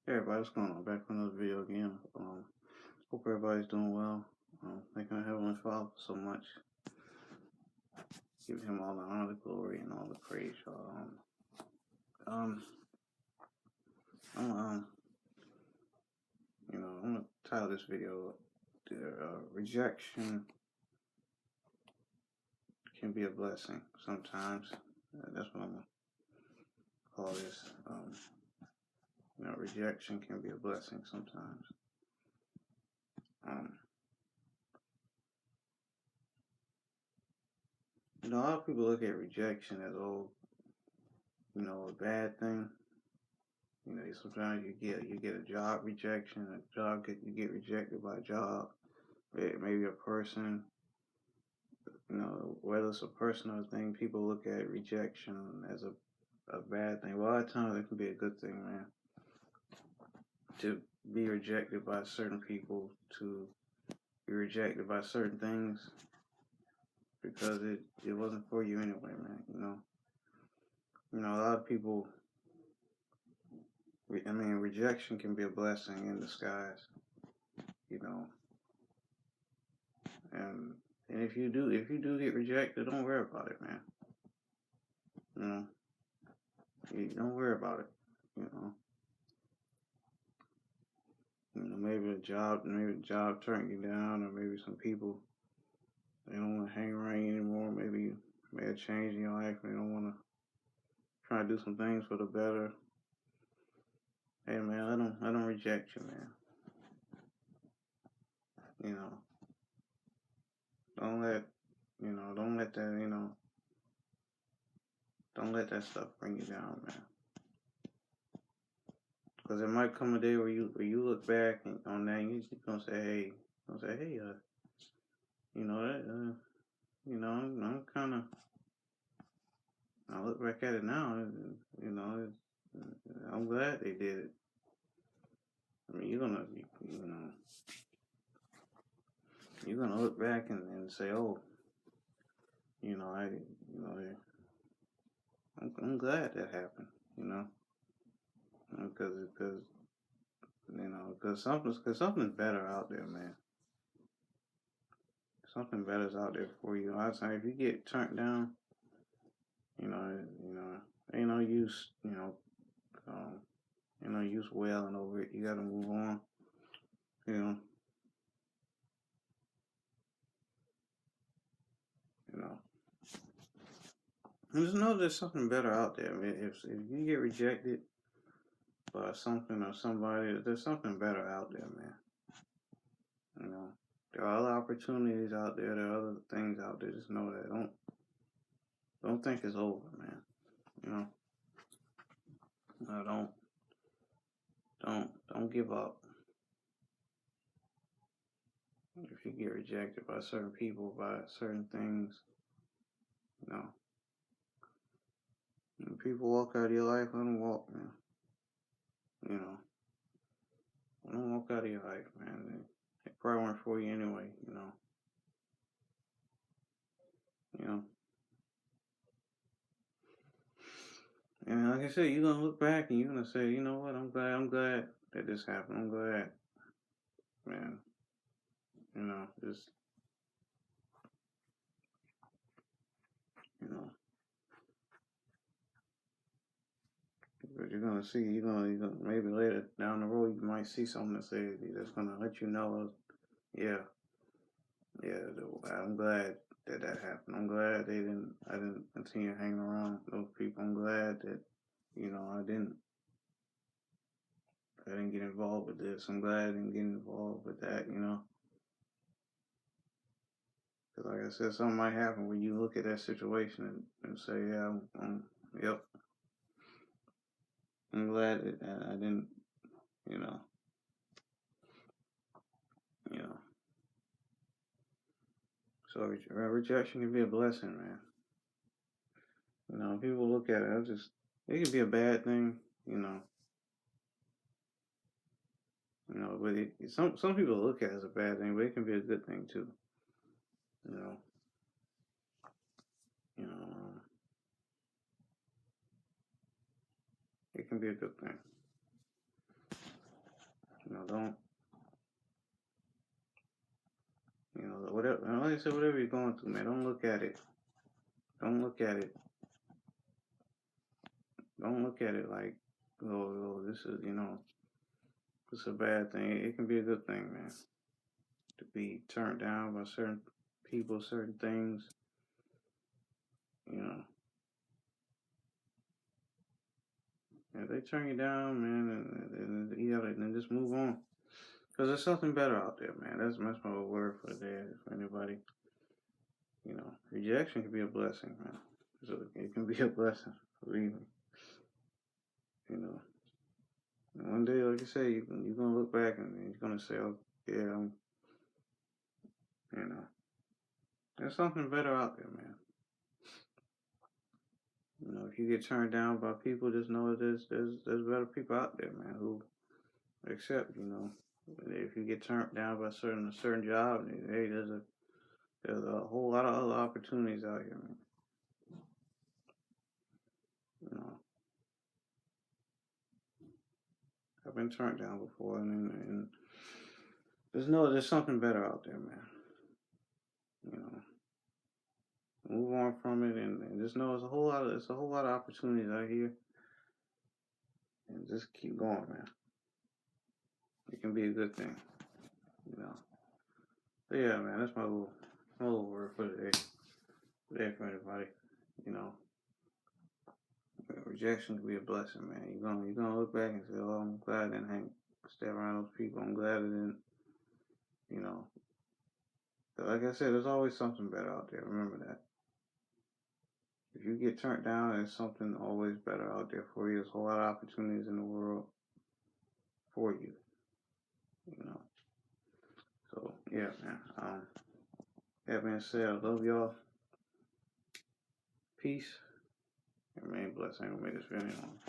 Hey everybody, what's going on? Back with another video again. Hope everybody's doing well. Thank our Heavenly Father so much. Give Him all the honor, the glory, and all the praise, y'all. Um, I'm, I'm gonna title this video, "Rejection Can Be a Blessing Sometimes." That's what I'm gonna call this. Rejection can be a blessing sometimes. A lot of people look at rejection as a bad thing. Sometimes you get a job rejection, you get rejected by a job, maybe a person, whether it's a person or a thing, people look at rejection as a bad thing. Well, a lot of times it can be a good thing, man. To be rejected by certain people, to be rejected by certain things, because it wasn't for you anyway, man. A lot of people. Rejection can be a blessing in disguise, you know. And if you do get rejected, don't worry about it, man. You don't worry about it. Maybe the job turned you down, or maybe some people they don't want to hang around you anymore. Maybe you made a change in your life, and they don't want to try to do some things for the better. Hey, man, I don't reject you, man. Don't let don't let that stuff bring you down, man. Because there might come a day where you look back on that, and you're gonna say, hey, I'm kind of. I look back at it now, I'm glad they did it. You're gonna look back and say, oh, I'm glad that happened, because something's better out there, man. Something better's out there for you. I say if you get turned down, ain't no use, use wailing over it. You gotta move on, you know. And just know there's something better out there. I mean, if you get rejected by something or somebody, there's something better out there, man. There are other opportunities out there. There are other things out there. Just know that. Don't think it's over, man. No, don't give up. If you get rejected by certain people, by certain things, when people walk out of your life, let them walk, man. Don't walk out of your life, man. They probably weren't for you anyway, And like I said, you're gonna look back and you're gonna say, you know what, I'm glad that this happened. I'm glad, man. Just but you're gonna see, you're gonna maybe later down the road you might see something that's gonna let you know, yeah, I'm glad that happened. I'm glad I didn't continue hanging around those people. I'm glad that I didn't get involved with this. I'm glad I didn't get involved with that. Because like I said, something might happen when you look at that situation and say, yeah, yep. I'm glad that I didn't, you know. So rejection can be a blessing, man. People look at it, it can be a bad thing, but some people look at it as a bad thing, but it can be a good thing too. It can be a good thing. Don't, whatever, like I said, whatever you're going through, man, don't look at it. Don't look at it. Don't look at it like, this is, it's a bad thing. It can be a good thing, man, to be turned down by certain people, certain things, you know. If they turn you down, man, and you gotta then just move on. Because there's something better out there, man. That's my word for the day, for anybody. Rejection can be a blessing, man. So it can be a blessing, believe me. And one day, like you say, you're gonna look back and you're gonna say, "Oh, yeah, you know, there's something better out there, man." If you get turned down by people, just know that there's better people out there, man, who accept. If you get turned down by a certain job, hey, there's a whole lot of other opportunities out here, man. You know, I've been turned down before, and there's something better out there, man. You know, move on from it, and just know it's a whole lot of opportunities out here, and just keep going, man. It can be a good thing, you know. But yeah, man, that's my little word for today. Today for anybody, you know. Rejection can be a blessing, man. You're gonna look back and say, "Oh, I'm glad I didn't stay around those people. I'm glad I didn't," you know. But like I said, there's always something better out there. Remember that. If you get turned down, there's something always better out there for you. There's a whole lot of opportunities in the world for you, you know. So yeah, man. That being said, I love y'all. Peace. And remain blessed. I ain't gonna make this video long.